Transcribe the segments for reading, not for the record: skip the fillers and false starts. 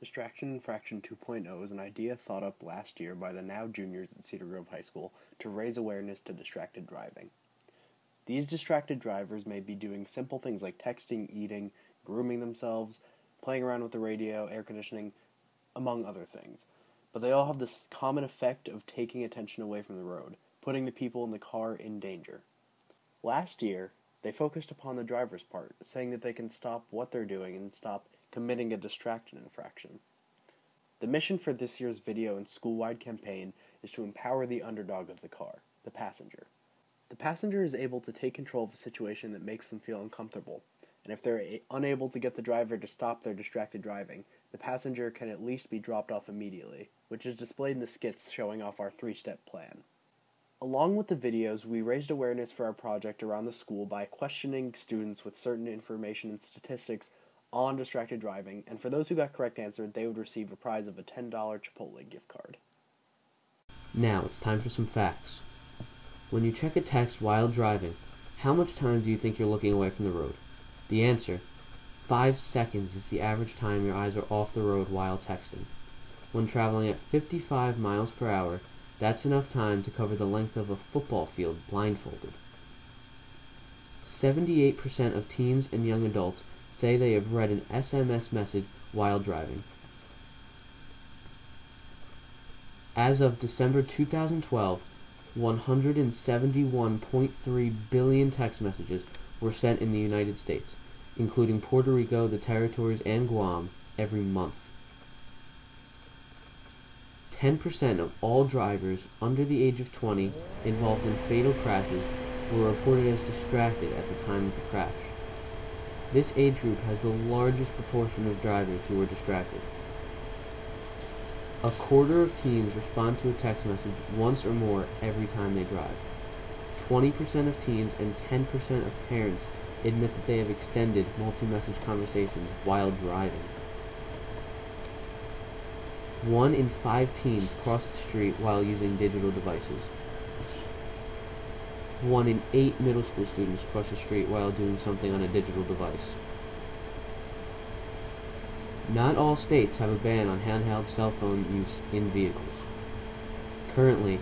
Distraction Infraction 2.0 is an idea thought up last year by the now juniors at Cedar Grove High School to raise awareness to distracted driving. These distracted drivers may be doing simple things like texting, eating, grooming themselves, playing around with the radio, air conditioning, among other things. But they all have this common effect of taking attention away from the road, putting the people in the car in danger. Last year, they focused upon the driver's part, saying that they can stop what they're doing and stop committing a distraction infraction. The mission for this year's video and school-wide campaign is to empower the underdog of the car, the passenger. The passenger is able to take control of a situation that makes them feel uncomfortable, and if they're unable to get the driver to stop their distracted driving, the passenger can at least be dropped off immediately, which is displayed in the skits showing off our 3-step plan. Along with the videos, we raised awareness for our project around the school by questioning students with certain information and statistics on distracted driving, and for those who got correct answer, they would receive a prize of a $10 Chipotle gift card. Now it's time for some facts. When you check a text while driving, how much time do you think you're looking away from the road? The answer: 5 seconds is the average time your eyes are off the road while texting. When traveling at 55 miles per hour, that's enough time to cover the length of a football field blindfolded. 78% of teens and young adults say they have read an SMS message while driving. As of December 2012, 171.3 billion text messages were sent in the United States, including Puerto Rico, the Territories, and Guam, every month. 10% of all drivers under the age of 20 involved in fatal crashes were reported as distracted at the time of the crash. This age group has the largest proportion of drivers who are distracted. A quarter of teens respond to a text message once or more every time they drive. 20% of teens and 10% of parents admit that they have extended multi-message conversations while driving. 1 in 5 teens cross the street while using digital devices. 1 in 8 middle school students cross the street while doing something on a digital device. Not all states have a ban on handheld cell phone use in vehicles. Currently,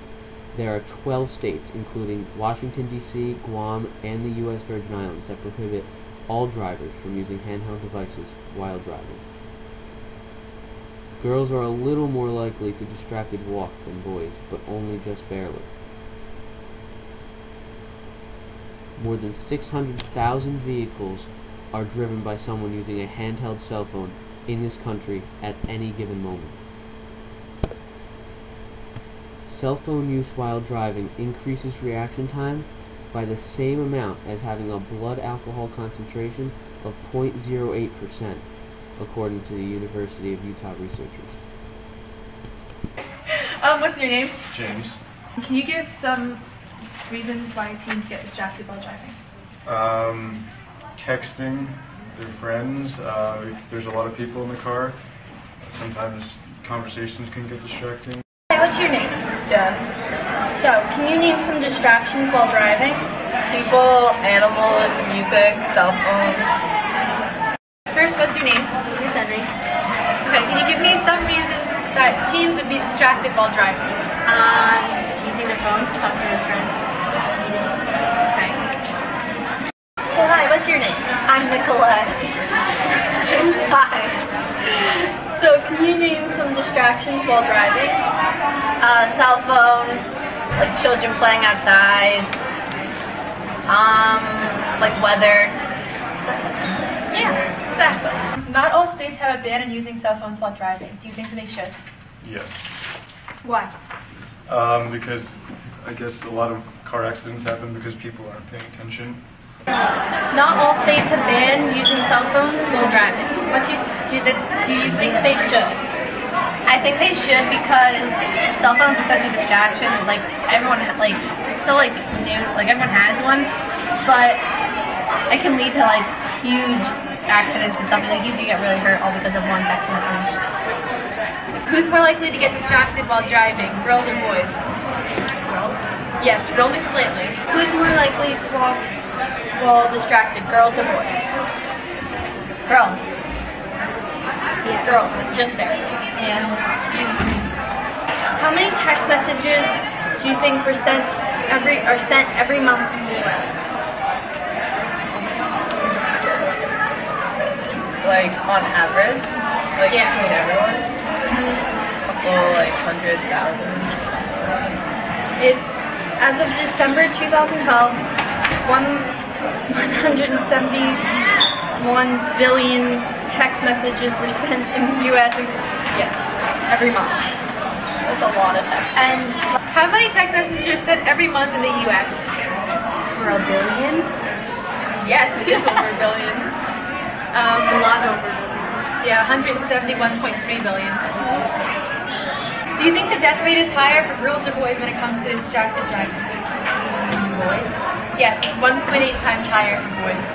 there are 12 states, including Washington, D.C., Guam, and the U.S. Virgin Islands, that prohibit all drivers from using handheld devices while driving. Girls are a little more likely to distracted walk than boys, but only just barely. More than 600,000 vehicles are driven by someone using a handheld cell phone in this country at any given moment. Cell phone use while driving increases reaction time by the same amount as having a blood alcohol concentration of 0.08%, according to the University of Utah researchers. What's your name? James. Can you give some reasons why teens get distracted while driving? Texting their friends. If there's a lot of people in the car, sometimes conversations can get distracting. Hey, what's your name? Jen. So, can you name some distractions while driving? People, animals, music, cell phones. First, what's your name? Miss Henry. Okay, can you give me some reasons that teens would be distracted while driving? Using their phones, talking to their friends. Okay. So, hi, what's your name? I'm Nicolette. Hi. So, can you name some distractions while driving? Cell phone, like children playing outside, like weather, stuff like that. Yeah, exactly. Not all states have a ban on using cell phones while driving. Do you think that they should? Yes. Why? Because I guess a lot of car accidents happen because people aren't paying attention. Not all states have banned using cell phones while driving. Do you think they should? I think they should because cell phones are such a distraction. Like everyone, it's so new. Like everyone has one, but it can lead to huge accidents and stuff. Like you can get really hurt all because of one text message. Who's more likely to get distracted while driving, girls or boys? Girls. Yes, roll this slightly. Who's more likely to walk while distracted, girls or boys? Girls. Yeah. girls, but just barely. Yeah. How many text messages do you think are sent every month in the U.S.? Like on average, like Yeah. between everyone, couple like 100,000. It's, as of December 2012, 171 billion text messages were sent in the U.S. Every month. So that's a lot of text. And how many text messages are sent every month in the U.S.? For a billion? Yes, it is over a billion. It's a lot over a billion. Yeah, 171.3 billion. Do you think the death rate is higher for girls or boys when it comes to distracted driving? Boys? Yes, 1.8 times higher for boys.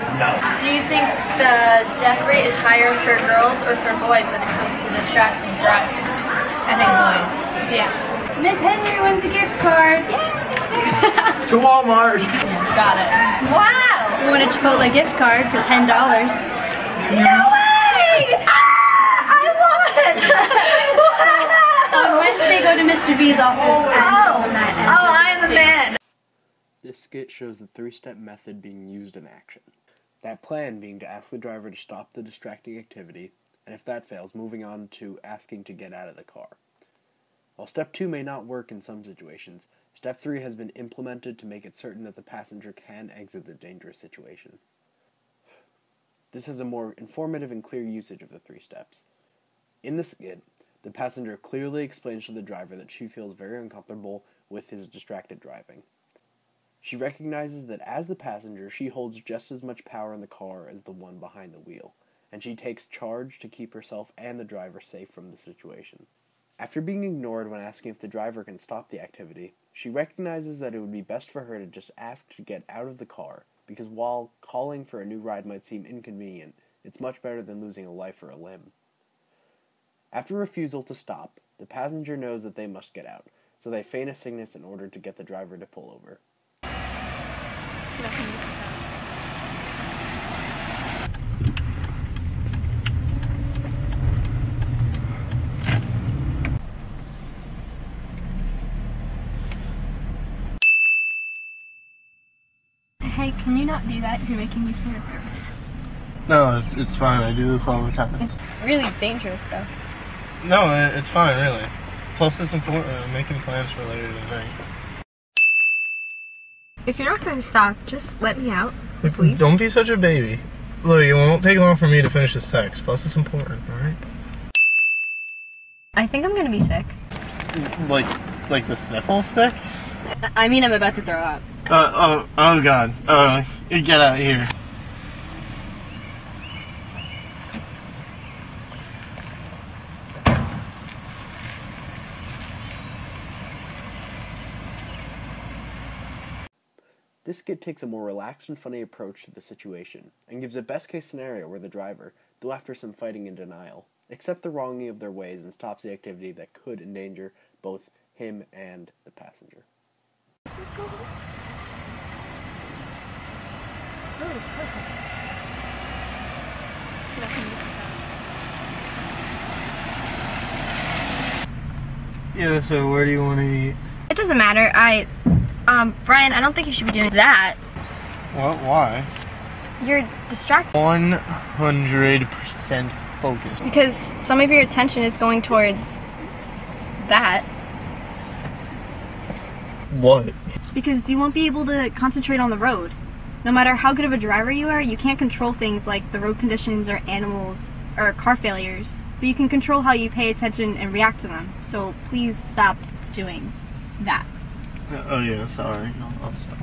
Do you think the death rate is higher for girls or for boys when it comes to distracted driving? I think boys. Yeah. Miss Henry wins a gift card. To Walmart. Got it. Wow! We won a Chipotle gift card for $10. No way! I won! On Wednesday, go to Mr. B's office and show him that. And I am the man! This skit shows the three-step method being used in action. That plan being to ask the driver to stop the distracting activity, and if that fails, moving on to asking to get out of the car. While step 2 may not work in some situations, step 3 has been implemented to make it certain that the passenger can exit the dangerous situation. This is a more informative and clear usage of the 3 steps. In the skit, the passenger clearly explains to the driver that she feels very uncomfortable with his distracted driving. She recognizes that as the passenger, she holds just as much power in the car as the one behind the wheel, and she takes charge to keep herself and the driver safe from the situation. After being ignored when asking if the driver can stop the activity, she recognizes that it would be best for her to just ask to get out of the car, because while calling for a new ride might seem inconvenient, it's much better than losing a life or a limb. After refusal to stop, the passenger knows that they must get out, so they feign a sickness in order to get the driver to pull over. Hey, can you not do that? You're making me sort of nervous. No, it's fine. I do this all the time. It's really dangerous though. No, it's fine, really. Plus, it's important. I'm making plans for later tonight. If you're not going to stop, just let me out, please. Don't be such a baby. Look, it won't take long for me to finish this text. Plus, it's important, alright? I think I'm going to be sick. Like the sniffles sick? I mean, I'm about to throw up. Oh god. Get out of here. This skit takes a more relaxed and funny approach to the situation, and gives a best-case scenario where the driver, though after some fighting and denial, accepts the wronging of their ways and stops the activity that could endanger both him and the passenger. Yeah, so where do you want to eat? It doesn't matter. Brian, I don't think you should be doing that. What? Why? You're distracted. 100% focused. Because some of your attention is going towards that. What? Because you won't be able to concentrate on the road. No matter how good of a driver you are, you can't control things like the road conditions or animals or car failures. But you can control how you pay attention and react to them. So please stop doing that. Oh yeah, sorry. I'll stop.